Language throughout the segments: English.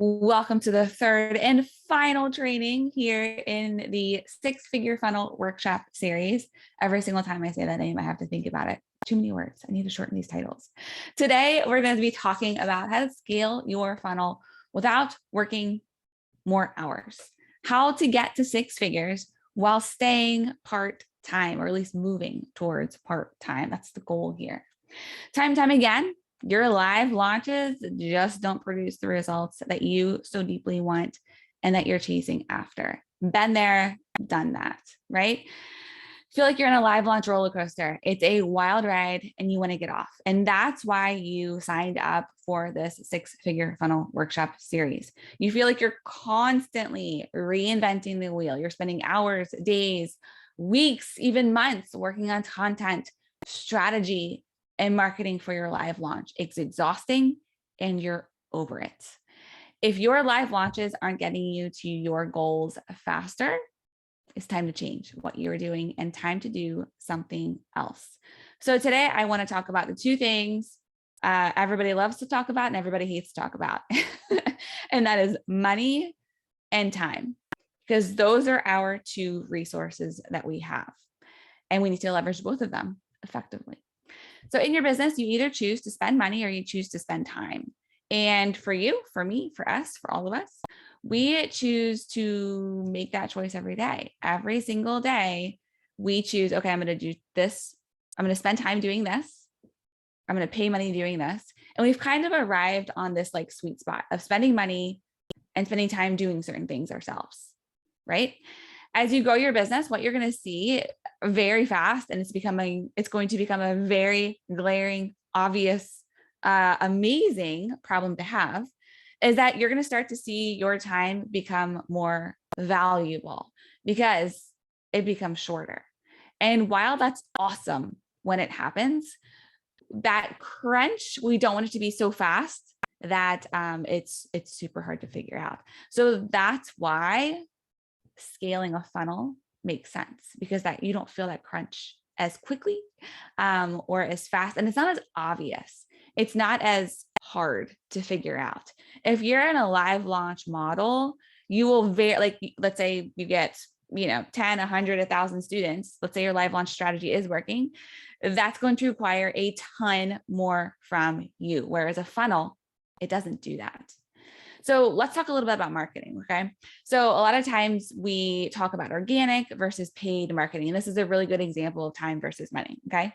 Welcome to the third and final training here in the six-figure funnel workshop series. Every single time I say that name, I have to think about it. Too many words. I need to shorten these titles. Today, we're going to be talking about how to scale your funnel without working more hours, how to get to six figures while staying part-time, or at least moving towards part-time. That's the goal here. Time and time again, your live launches just don't produce the results that you so deeply want and that you're chasing after. Been there, done that, right? Feel like you're in a live launch roller coaster. It's a wild ride and you want to get off. And that's why you signed up for this six-figure funnel workshop series. You feel like you're constantly reinventing the wheel. You're spending hours, days, weeks, even months working on content, strategy, and marketing for your live launch. It's exhausting and you're over it. If your live launches aren't getting you to your goals faster, it's time to change what you're doing and time to do something else. So today I want to talk about the two things everybody loves to talk about and everybody hates to talk about. And that is money and time, because those are our two resources that we have. And we need to leverage both of them effectively. So in your business, you either choose to spend money or you choose to spend time. And for you, for me, for us, for all of us, we choose to make that choice every day. Every single day, we choose, okay, I'm going to do this. I'm going to spend time doing this. I'm going to pay money doing this. And we've kind of arrived on this like sweet spot of spending money and spending time doing certain things ourselves, right? As you grow your business, what you're going to see very fast, and it's going to become a very glaring, obvious, amazing problem to have, is that you're going to start to see your time become more valuable because it becomes shorter. And while that's awesome when it happens, that crunch, we don't want it to be so fast that it's super hard to figure out. So that's why scaling a funnel makes sense, because that you don't feel that crunch as quickly or as fast, and it's not as obvious. It's not as hard to figure out. If you're in a live launch model, you will let's say you get 10, 100, 1,000 students. Let's say your live launch strategy is working. That's going to require a ton more from you, whereas a funnel, it doesn't do that. So let's talk a little bit about marketing, okay? So a lot of times we talk about organic versus paid marketing. And this is a really good example of time versus money, okay?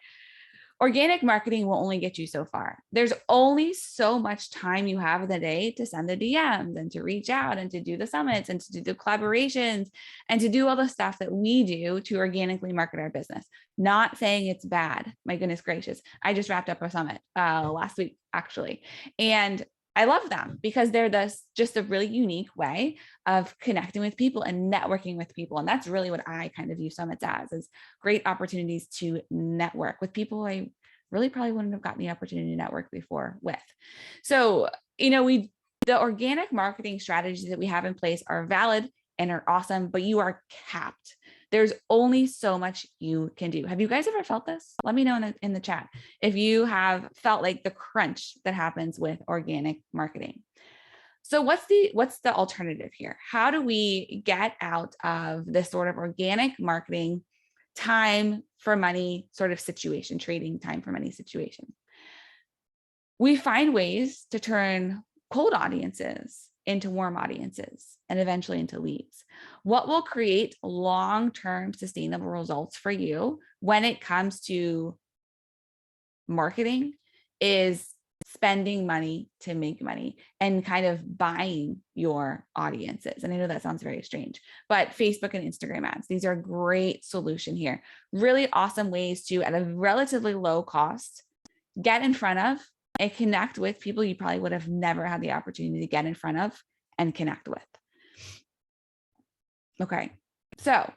Organic marketing will only get you so far. There's only so much time you have in the day to send the DMs and to reach out and to do the summits and to do the collaborations and to do all the stuff that we do to organically market our business. Not saying it's bad. My goodness gracious. I just wrapped up a summit last week, actually. And I love them because they're just a really unique way of connecting with people and networking with people. And that's really what I kind of view summits as, is great opportunities to network with people I really probably wouldn't have gotten the opportunity to network before with. So, the organic marketing strategies that we have in place are valid and are awesome, but you are capped. There's only so much you can do. Have you guys ever felt this? Let me know in the chat if you have felt like the crunch that happens with organic marketing. So what's the alternative here? How do we get out of this sort of organic marketing time for money sort of situation, trading time for money situation? We find ways to turn cold audiences into warm audiences and eventually into leads. What will create long-term sustainable results for you when it comes to marketing is spending money to make money and kind of buying your audiences. And I know that sounds very strange, but Facebook and Instagram ads, these are a great solution here. Really awesome ways to, at a relatively low cost, get in front of and connect with people you probably would have never had the opportunity to get in front of and connect with. Okay, so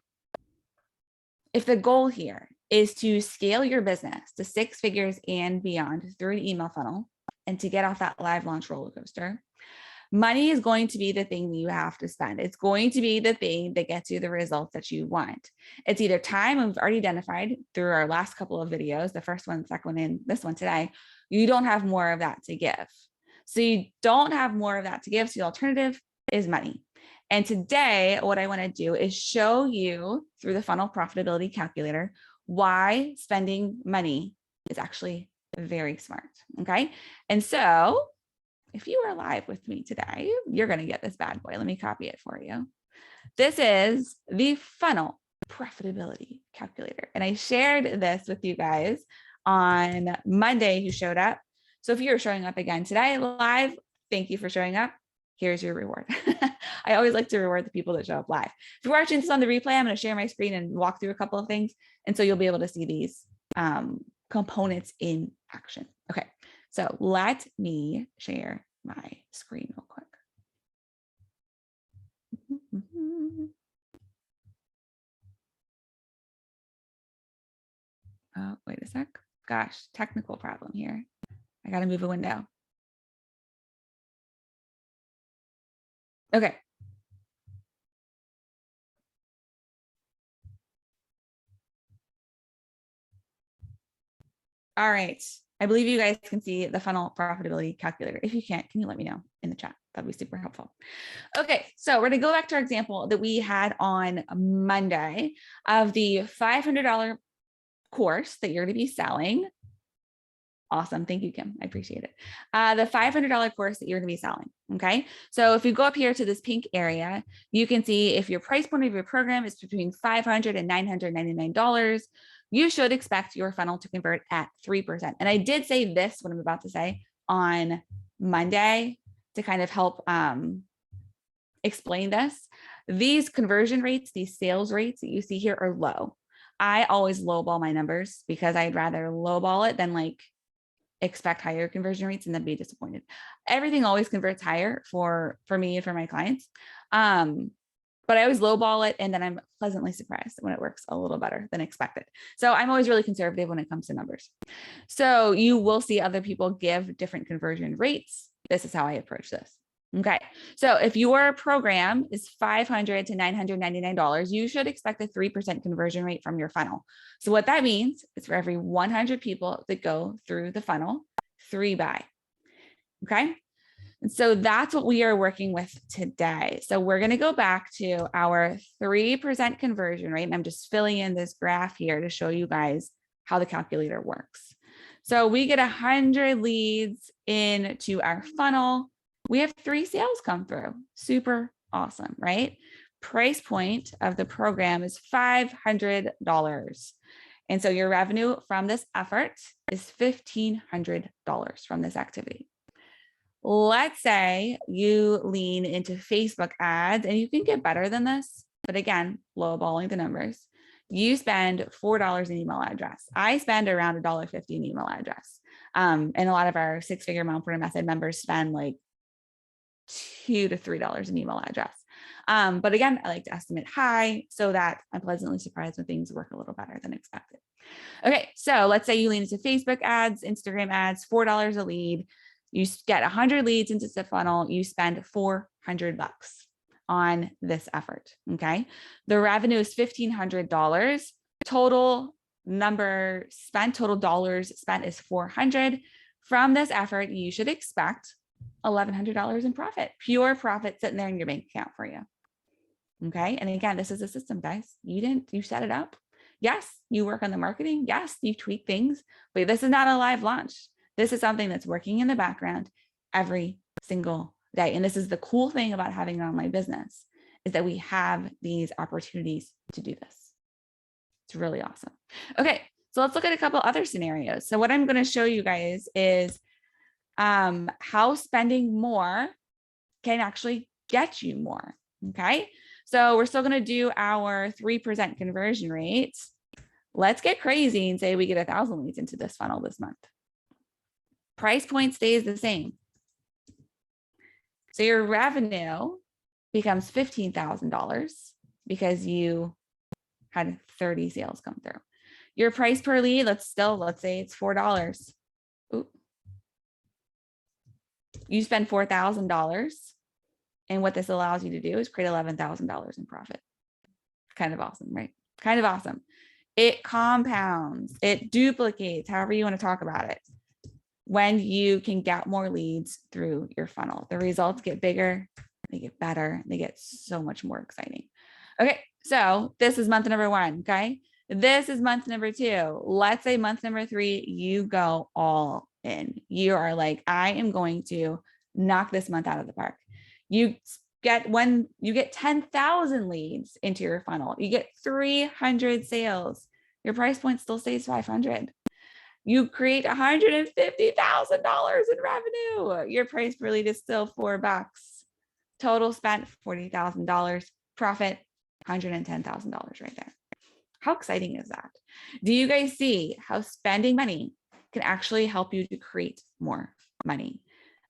if the goal here is to scale your business to six figures and beyond through an email funnel and to get off that live launch roller coaster, money is going to be the thing that you have to spend. It's going to be the thing that gets you the results that you want. It's either time, and we've already identified through our last couple of videos, the first one, second one, and this one today, you don't have more of that to give. So you don't have more of that to give. So the alternative is money. And today, what I want to do is show you through the funnel profitability calculator why spending money is actually very smart. Okay. And so if you are live with me today, you're going to get this bad boy. Let me copy it for you. This is the funnel profitability calculator. And I shared this with you guys on Monday who showed up. So if you're showing up again today live, thank you for showing up. Here's your reward. I always like to reward the people that show up live. If you're watching this on the replay, I'm going to share my screen and walk through a couple of things. And so you'll be able to see these components in action. Okay, so let me share my screen real quick. Oh, wait a sec. Gosh, technical problem here. I got to move a window. Okay. All right. I believe you guys can see the funnel profitability calculator. If you can't, can you let me know in the chat? That'd be super helpful. Okay, so we're going to go back to our example that we had on Monday of the $500 course that you're going to be selling. Awesome. Thank you, Kim. I appreciate it. The $500 course that you're going to be selling. Okay. So if you go up here to this pink area, you can see if your price point of your program is between $500 and $999, you should expect your funnel to convert at 3%. And I did say this, what I'm about to say, on Monday to kind of help explain this. These conversion rates, these sales rates that you see here are low. I always lowball my numbers because I'd rather lowball it than like expect higher conversion rates and then be disappointed. Everything always converts higher for me and for my clients. But I always lowball it and then I'm pleasantly surprised when it works a little better than expected. So I'm always really conservative when it comes to numbers. So you will see other people give different conversion rates. This is how I approach this. Okay, so if your program is $500 to $999, you should expect a 3% conversion rate from your funnel. So what that means is for every 100 people that go through the funnel, 3 buy. Okay, and so that's what we are working with today. So we're going to go back to our 3% conversion rate, and I'm just filling in this graph here to show you guys how the calculator works. So we get 100 leads into our funnel. We have 3 sales come through. Super awesome, right? Price point of the program is $500. And so your revenue from this effort is $1,500 from this activity. Let's say you lean into Facebook ads, and you can get better than this, but again, lowballing the numbers. You spend $4 in email address. I spend around $1.50 in email address. And a lot of our 6-figure Mompreneur Method members spend like $2 to $3 in email address. But again, I like to estimate high so that I'm pleasantly surprised when things work a little better than expected. Okay, so let's say you lean into Facebook ads, Instagram ads, $4 a lead. You get 100 leads into the funnel. You spend $400 on this effort. Okay, the revenue is $1,500. Total number spent, total dollars spent is 400. From this effort, you should expect $1,100 in profit, pure profit sitting there in your bank account for you. Okay. And again, this is a system, guys. You set it up. Yes, you work on the marketing. Yes, you tweak things, but this is not a live launch. This is something that's working in the background every single day. And this is the cool thing about having an online business, is that we have these opportunities to do this. It's really awesome. Okay. So let's look at a couple other scenarios. So what I'm going to show you guys is how spending more can actually get you more. Okay, so we're still going to do our 3% conversion rate. Let's get crazy and say we get 1,000 leads into this funnel this month. Price point stays the same. So your revenue becomes $15,000 because you had 30 sales come through. Your price per lead, let's say it's $4. Ooh. You spend $4,000, and what this allows you to do is create $11,000 in profit. Kind of awesome, right? Kind of awesome. It compounds, it duplicates, however you want to talk about it. when you can get more leads through your funnel. The results get bigger, they get better, they get so much more exciting. Okay, so this is month number 1, okay? This is month number 2. Let's say month number 3, you go all in. You are like, I am going to knock this month out of the park. You get 10,000 leads into your funnel. You get 300 sales. Your price point still stays 500. You create $150,000 in revenue. Your price per lead is still $4. Total spent $40,000. Profit $110,000 right there. How exciting is that? Do you guys see how spending money can actually help you to create more money?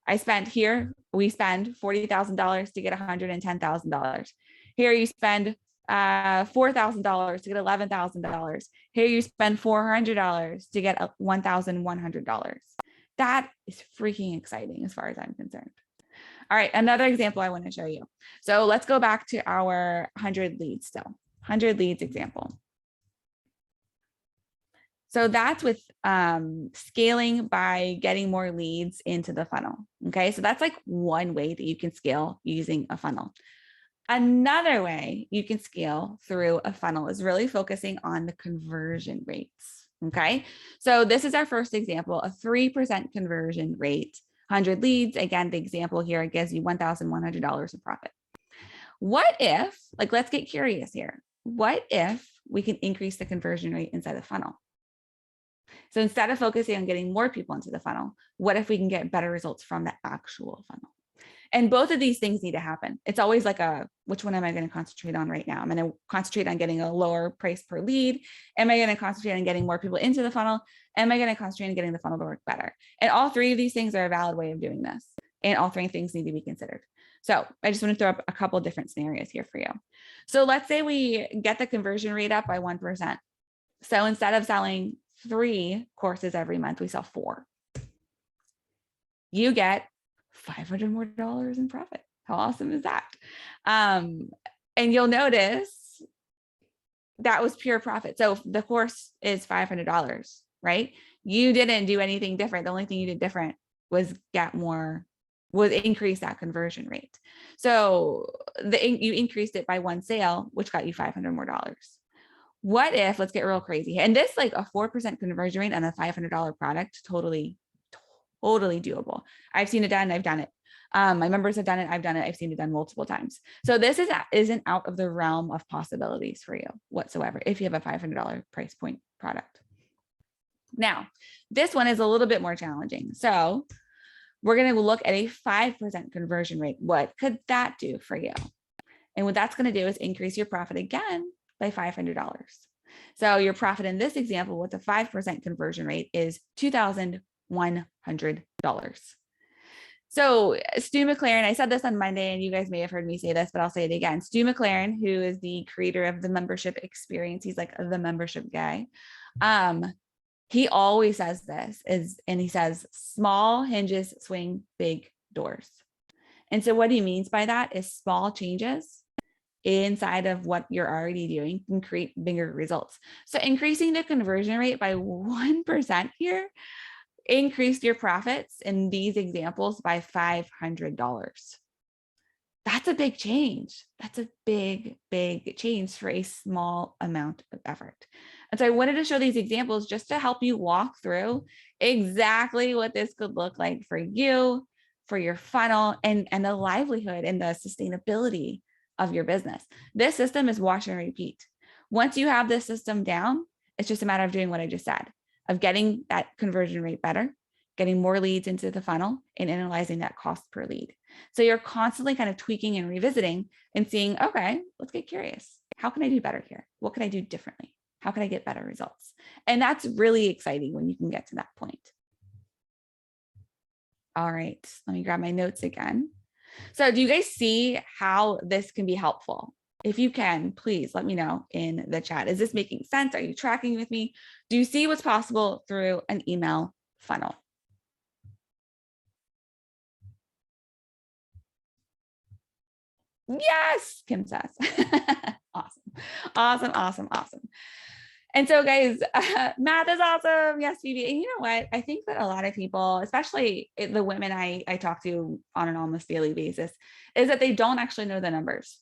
We spend $40,000 to get $110,000. Here you spend $4,000 to get $11,000. Here you spend $400 to get $1,100. That is freaking exciting as far as I'm concerned. All right, another example I want to show you. So let's go back to our 100 leads still. 100 leads example. So that's with scaling by getting more leads into the funnel. Okay, so that's like one way that you can scale using a funnel. Another way you can scale through a funnel is really focusing on the conversion rates. Okay, so this is our first example, a 3% conversion rate, 100 leads. Again, the example here gives you $1,100 in profit. What if, like, let's get curious here. What if we can increase the conversion rate inside the funnel? So instead of focusing on getting more people into the funnel, what if we can get better results from the actual funnel? And both of these things need to happen. It's always like which one am I going to concentrate on right now? I'm going to concentrate on getting a lower price per lead. Am I going to concentrate on getting more people into the funnel? Am I going to concentrate on getting the funnel to work better? And all three of these things are a valid way of doing this. And all three things need to be considered. So I just want to throw up a couple of different scenarios here for you. So let's say we get the conversion rate up by 1%. So instead of selling 3 courses every month, we sell 4. You get $500 more in profit. How awesome is that? And you'll notice that was pure profit. So the course is $500, right? You didn't do anything different. The only thing you did different was increase that conversion rate. So you increased it by 1 sale, which got you $500 more. What if, let's get real crazy. And this, like a 4% conversion rate on a $500 product, totally doable. I've seen it done. I've done it. My members have done it. I've done it. I've seen it done multiple times. So this isn't out of the realm of possibilities for you whatsoever if you have a $500 price point product. Now, this one is a little bit more challenging. So we're going to look at a 5% conversion rate. What could that do for you? And what that's going to do is increase your profit again by $500. So your profit in this example with a 5% conversion rate is $2,100. So Stu McLaren, I said this on Monday and you guys may have heard me say this, but I'll say it again. Stu McLaren, who is the creator of the membership experience, he's like the membership guy. He always says this and he says, small hinges swing big doors. And so what he means by that is small changes inside of what you're already doing can create bigger results. So increasing the conversion rate by 1% here increased your profits in these examples by $500. That's a big change. That's a big, big change for a small amount of effort. And so I wanted to show these examples just to help you walk through exactly what this could look like for you, for your funnel, and the livelihood and the sustainability of your business. This system is wash and repeat. Once you have this system down, it's just a matter of doing what I just said, of getting that conversion rate better, getting more leads into the funnel, and analyzing that cost per lead. So you're constantly kind of tweaking and revisiting and seeing, okay, let's get curious. How can I do better here? What can I do differently? How can I get better results? And that's really exciting when you can get to that point. All right, let me grab my notes again. So do you guys see how this can be helpful? If you can, please let me know in the chat. Is this making sense? Are you tracking with me? Do you see what's possible through an email funnel? Yes, Kim says. Awesome. And so guys, math is awesome. Yes, Phoebe. And you know what? I think that a lot of people, especially the women I talk to on an almost daily basis, is that they don't actually know the numbers.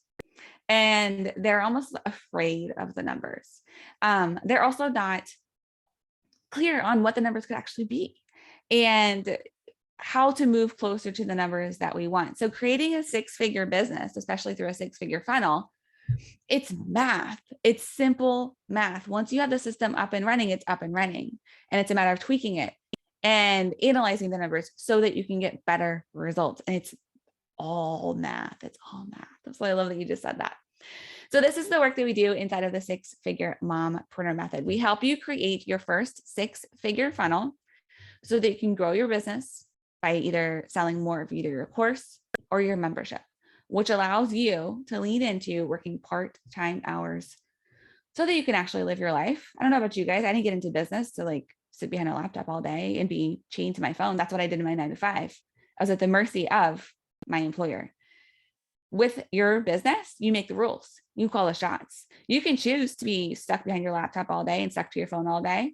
And they're almost afraid of the numbers. They're also not clear on what the numbers could actually be and how to move closer to the numbers that we want. So creating a six-figure business, especially through a six-figure funnel, it's math. It's simple math. Once you have the system up and running, it's up and running. And it's a matter of tweaking it and analyzing the numbers so that you can get better results. And it's all math. It's all math. That's why I love that you just said that. So this is the work that we do inside of the six-figure mompreneur method. We help you create your first six-figure funnel so that you can grow your business by either selling more of either your course or your membership, which allows you to lean into working part-time hours so that you can actually live your life. I don't know about you guys. I didn't get into business to like sit behind a laptop all day and be chained to my phone. That's what I did in my 9 to 5. I was at the mercy of my employer. With your business, you make the rules. You call the shots. You can choose to be stuck behind your laptop all day and stuck to your phone all day,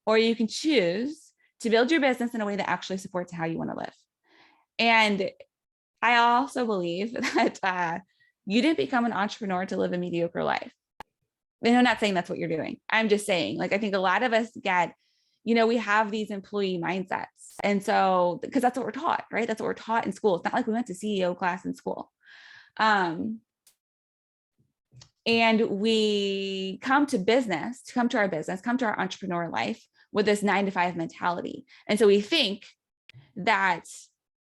or you can choose to build your business in a way that actually supports how you want to live. And I also believe that you didn't become an entrepreneur to live a mediocre life. And I'm not saying that's what you're doing. I'm just saying, like, I think a lot of us get, we have these employee mindsets. And so, because that's what we're taught, right? That's what we're taught in school. It's not like we went to CEO class in school. And we come to our business, come to our entrepreneur life with this 9 to 5 mentality. And so we think that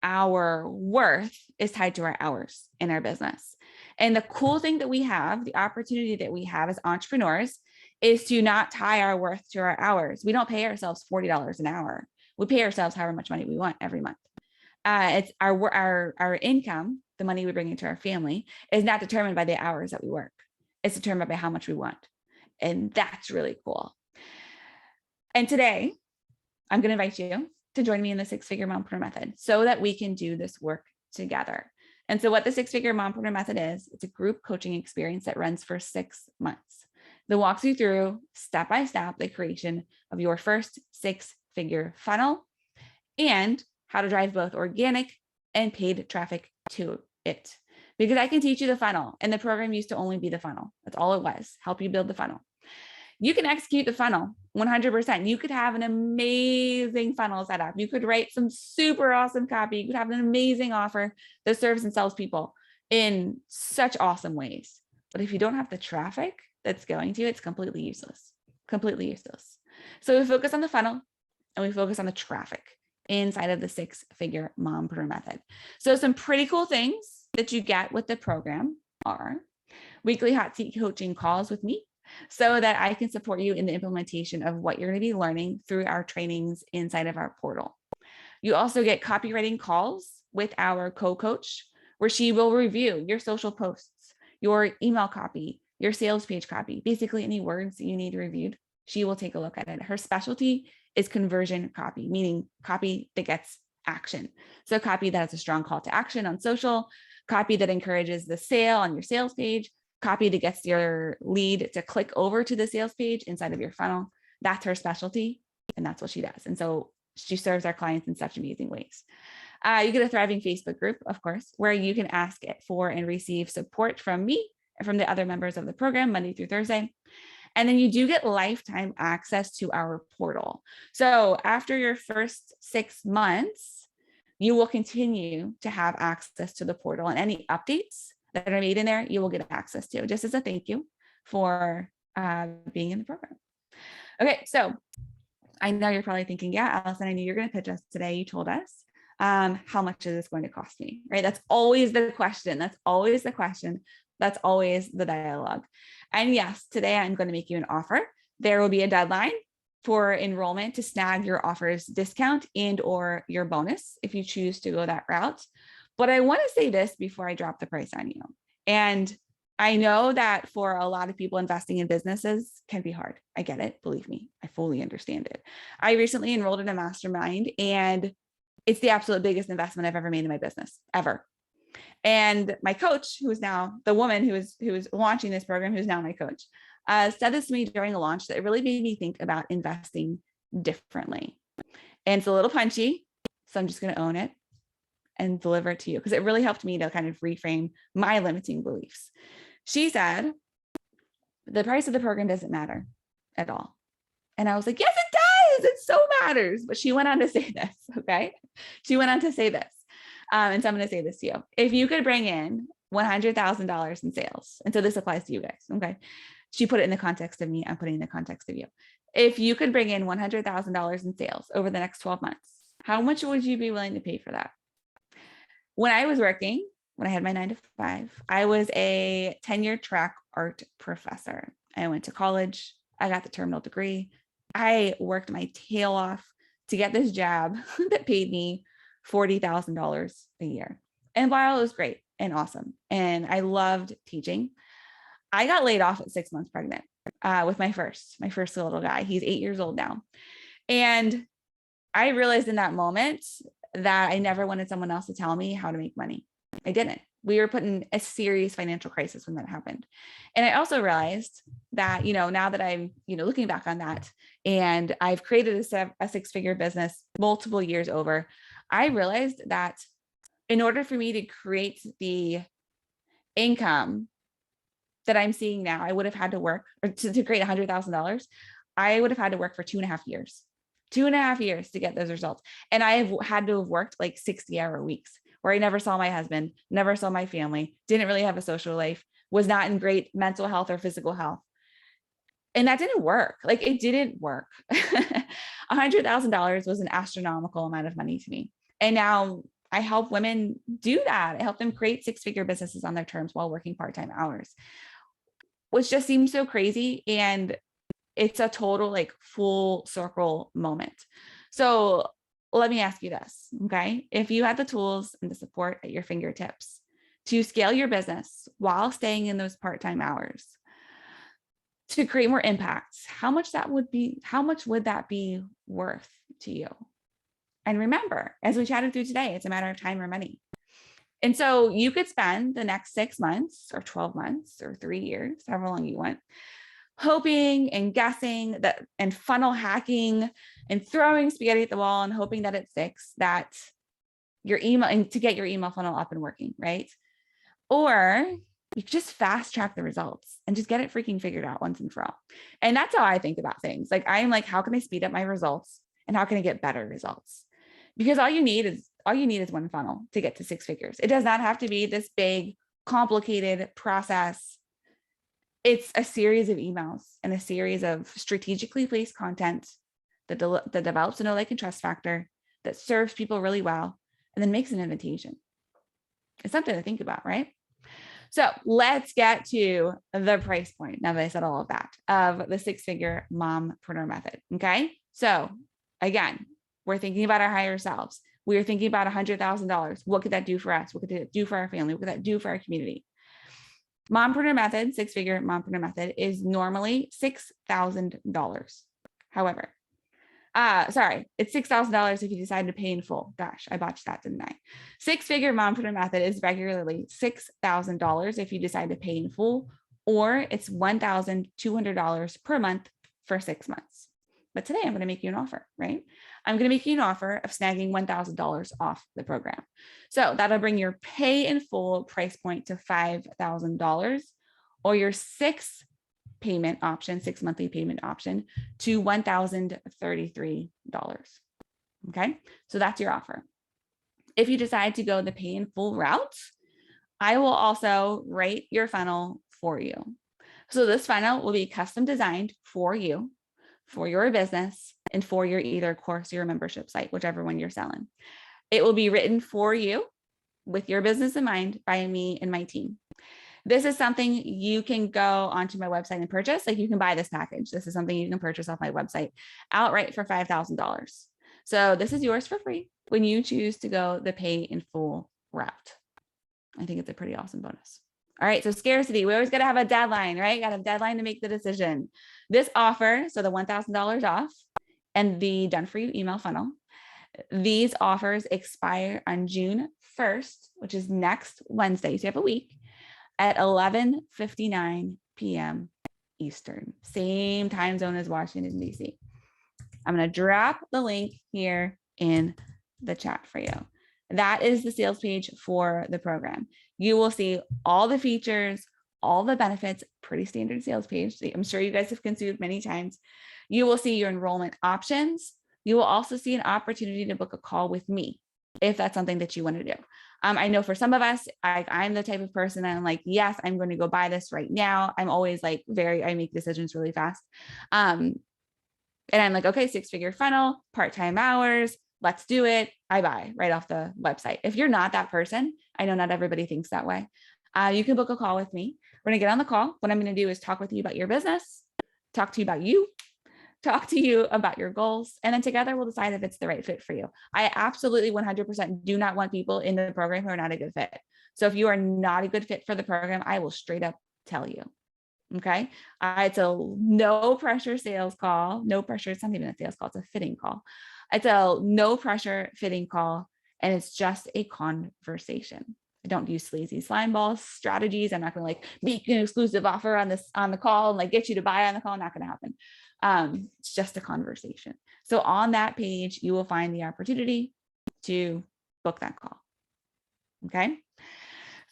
our worth is tied to our hours in our business. And the cool thing that we have, the opportunity that we have as entrepreneurs, is to not tie our worth to our hours. We don't pay ourselves $40 an hour. We pay ourselves however much money we want every month. It's our income, the money we bring into our family, is not determined by the hours that we work. It's determined by how much we want. And that's really cool. And today, I'm going to invite you to join me in the six-figure mompreneur method so that we can do this work together. And so what the six-figure mompreneur method is, it's a group coaching experience that runs for 6 months that walks you through step-by-step the creation of your first six-figure funnel and how to drive both organic and paid traffic to it. Because I can teach you the funnel, and the program used to only be the funnel. That's all it was, help you build the funnel. You can execute the funnel 100%. You could have an amazing funnel set up. You could write some super awesome copy. You could have an amazing offer that serves and sells people in such awesome ways. But if you don't have the traffic that's going to, it's completely useless, completely useless. So we focus on the funnel and we focus on the traffic inside of the six-figure mompreneur method. So some pretty cool things that you get with the program are weekly hot seat coaching calls with me so that I can support you in the implementation of what you're going to be learning through our trainings inside of our portal. You also get copywriting calls with our co-coach where she will review your social posts, your email copy, your sales page copy, basically any words that you need reviewed. She will take a look at it. Her specialty is conversion copy, meaning copy that gets action. So copy that has a strong call to action on social, copy that encourages the sale on your sales page, copy that gets your lead to click over to the sales page inside of your funnel. That's her specialty, and that's what she does. And so she serves our clients in such amazing ways. You get a thriving Facebook group, of course, where you can ask for and receive support from me and from the other members of the program Monday through Thursday. And then you do get lifetime access to our portal. So after your first 6 months, you will continue to have access to the portal, and any updates that are made in there, you will get access to, just as a thank you for being in the program. Okay, so I know you're probably thinking, yeah, Allison, I knew you're going to pitch us today. You told us. How much is this going to cost me, right? That's always the question. That's always the question. That's always the dialogue. And yes, today I'm going to make you an offer. There will be a deadline for enrollment to snag your offer's discount and or your bonus if you choose to go that route. But I want to say this before I drop the price on you. And I know that for a lot of people, investing in businesses can be hard. I get it. Believe me, I fully understand it. I recently enrolled in a mastermind, and it's the absolute biggest investment I've ever made in my business, ever. And my coach, who is now the woman who is launching this program, who's now my coach, said this to me during a launch that it really made me think about investing differently. And it's a little punchy, so I'm just going to own it and deliver it to you because it really helped me to kind of reframe my limiting beliefs. She said, the price of the program doesn't matter at all. And I was like, yes, it does. It so matters. But she went on to say this. Okay. She went on to say this. And so I'm going to say this to you. If you could bring in $100,000 in sales, and so this applies to you guys. Okay. She put it in the context of me. I'm putting in the context of you. If you could bring in $100,000 in sales over the next 12 months, how much would you be willing to pay for that? When I was working, when I had my 9 to 5, I was a tenure track art professor. I went to college. I got the terminal degree. I worked my tail off to get this job that paid me $40,000 a year. And while it was great and awesome, and I loved teaching, I got laid off at 6 months pregnant with my first little guy. He's 8 years old now. And I realized in that moment that I never wanted someone else to tell me how to make money. I didn't. We were put in a serious financial crisis when that happened. And I also realized that, now that I'm, looking back on that and I've created a 6-figure business multiple years over, I realized that in order for me to create the income that I'm seeing now, I would have had to work, or to create $100,000, I would have had to work for 2.5 years. 2.5 years to get those results. And I have had to have worked like 60-hour weeks where I never saw my husband, never saw my family, didn't really have a social life, was not in great mental health or physical health. And that didn't work. Like it didn't work. $100,000 was an astronomical amount of money to me. And now I help women do that. I help them create 6-figure businesses on their terms while working part-time hours, which just seems so crazy. And it's a total like full circle moment. So let me ask you this, okay? If you had the tools and the support at your fingertips to scale your business while staying in those part-time hours to create more impact, how much would that be worth to you? And remember, as we chatted through today, it's a matter of time or money. And so you could spend the next 6 months or 12 months or 3 years, however long you want, hoping and guessing that and funnel hacking and throwing spaghetti at the wall and hoping that it sticks, that your email, and to get your email funnel up and working, right? Or you just fast track the results and just get it freaking figured out once and for all. And that's how I think about things. Like I'm like, how can I speed up my results and how can I get better results? Because all you need is one funnel to get to 6 figures. It does not have to be this big, complicated process. It's a series of emails and a series of strategically placed content that develops a know, like, and trust factor that serves people really well and then makes an invitation. It's something to think about, right? So let's get to the price point. Now that I said all of that, of the 6-figure mompreneur method. Okay. So again, we're thinking about our higher selves. We're thinking about $100,000. What could that do for us? What could it do for our family? What could that do for our community? Mompreneur Method, 6-figure Mompreneur Method is normally $6,000. However, it's $6,000 if you decide to pay in full. Gosh, I botched that, didn't I? 6-figure Mompreneur Method is regularly $6,000 if you decide to pay in full, or it's $1,200 per month for 6 months. But today I'm going to make you an offer, right? I'm going to make you an offer of snagging $1,000 off the program. So that'll bring your pay in full price point to $5,000, or your 6 monthly payment option to $1,033. Okay. So that's your offer. If you decide to go the pay in full route, I will also write your funnel for you. So this funnel will be custom designed for you, for your business, and for your either course or your membership site, whichever one you're selling. It will be written for you with your business in mind by me and my team. This is something you can go onto my website and purchase. Like you can buy this package. This is something you can purchase off my website outright for $5,000. So this is yours for free when you choose to go the pay in full route. I think it's a pretty awesome bonus. All right. So scarcity, we always got to have a deadline, right? Got a deadline to make the decision. This offer, so the $1,000 off and the done for you email funnel, these offers expire on June 1st, which is next Wednesday. So you have a week at 11:59 p.m. Eastern, same time zone as Washington, D.C. I'm going to drop the link here in the chat for you. That is the sales page for the program. You will see all the features, all the benefits, pretty standard sales page. I'm sure you guys have consumed many times. You will see your enrollment options. You will also see an opportunity to book a call with me if that's something that you want to do. I know for some of us, I'm the type of person that I'm like, yes, I'm going to go buy this right now. I'm always like I make decisions really fast. And I'm like, okay, 6-figure funnel, part-time hours, let's do it. I buy right off the website. If you're not that person, I know not everybody thinks that way. You can book a call with me. We're gonna get on the call. What I'm gonna do is talk with you about your business, talk to you about you, talk to you about your goals, and then together we'll decide if it's the right fit for you. I absolutely 100% do not want people in the program who are not a good fit. So if you are not a good fit for the program, I will straight up tell you. Okay. It's a no pressure sales call. No pressure. It's not even a sales call. It's a fitting call. It's a no pressure fitting call. And it's just a conversation. I don't use sleazy slime ball strategies. I'm not going to like make an exclusive offer on the call and like get you to buy on the call. Not going to happen. It's just a conversation. So on that page, you will find the opportunity to book that call. Okay.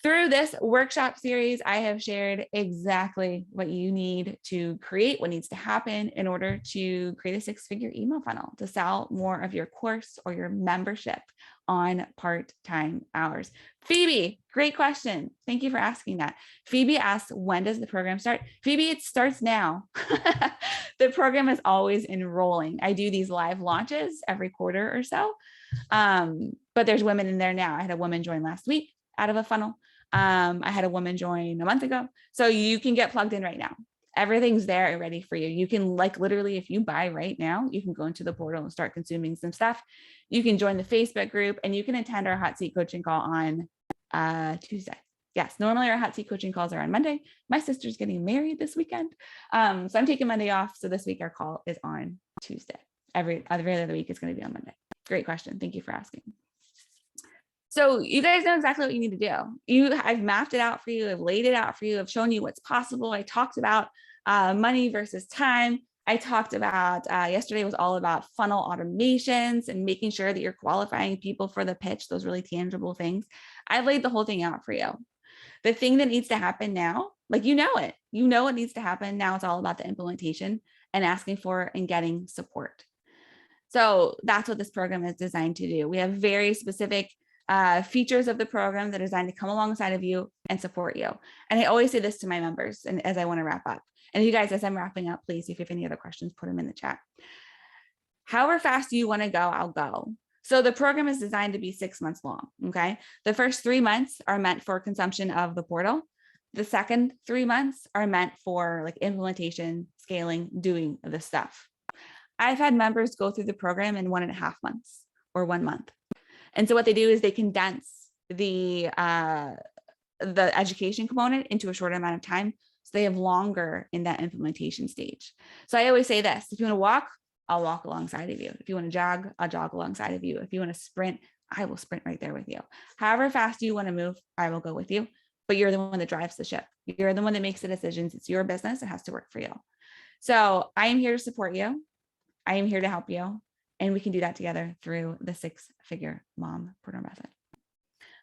Through this workshop series, I have shared exactly what you need to create, what needs to happen in order to create a 6-figure email funnel to sell more of your course or your membership on part-time hours. Phoebe, great question. Thank you for asking that. Phoebe asks, when does the program start? Phoebe, it starts now. The program is always enrolling. I do these live launches every quarter or so, but there's women in there now. I had a woman join last week out of a funnel. I had a woman join a month ago. So you can get plugged in right now. Everything's there and ready for you. You can like literally, if you buy right now, you can go into the portal and start consuming some stuff. You can join the Facebook group and you can attend our hot seat coaching call on Tuesday. Yes, normally our hot seat coaching calls are on Monday. My sister's getting married this weekend. So I'm taking Monday off. So this week our call is on Tuesday. Every other week it's going to be on Monday. Great question. Thank you for asking. So you guys know exactly what you need to do. I've mapped it out for you. I've laid it out for you. I've shown you what's possible. I talked about money versus time. I talked about yesterday was all about funnel automations and making sure that you're qualifying people for the pitch, those really tangible things. I laid the whole thing out for you. The thing that needs to happen now, like you know what needs to happen. Now it's all about the implementation and asking for and getting support. So that's what this program is designed to do. We have very specific features of the program that are designed to come alongside of you and support you. And I always say this to my members, and as I want to wrap up, and you guys, as I'm wrapping up, please, if you have any other questions, put them in the chat. However fast you want to go, I'll go. So the program is designed to be 6 months long. Okay. The first 3 months are meant for consumption of the portal. The second 3 months are meant for like implementation, scaling, doing the stuff. I've had members go through the program in 1.5 months or 1 month. And so what they do is they condense the education component into a shorter amount of time. So they have longer in that implementation stage. So I always say this, if you want to walk, I'll walk alongside of you. If you want to jog, I'll jog alongside of you. If you want to sprint, I will sprint right there with you. However fast you want to move, I will go with you. But you're the one that drives the ship. You're the one that makes the decisions. It's your business. It has to work for you. So I am here to support you. I am here to help you. And we can do that together through the 6-figure Mompreneur Method.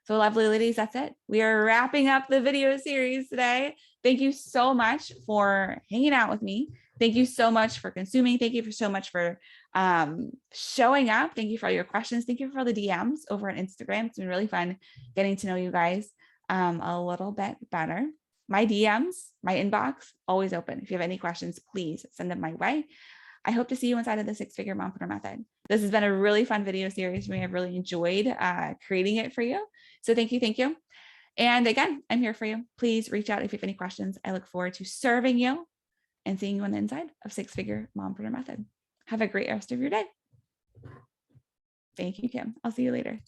So lovely ladies, that's it. We are wrapping up the video series today. Thank you so much for hanging out with me. Thank you so much for consuming. Thank you so much for showing up. Thank you for all your questions. Thank you for all the DMs over on Instagram. It's been really fun getting to know you guys a little bit better. My DMs, my inbox, always open. If you have any questions, please send them my way. I hope to see you inside of the 6-figure Mompreneur Method. This has been a really fun video series for me. I've really enjoyed creating it for you. So thank you, thank you. And again, I'm here for you. Please reach out if you have any questions. I look forward to serving you and seeing you on the inside of 6-figure Mompreneur Method. Have a great rest of your day. Thank you, Kim. I'll see you later.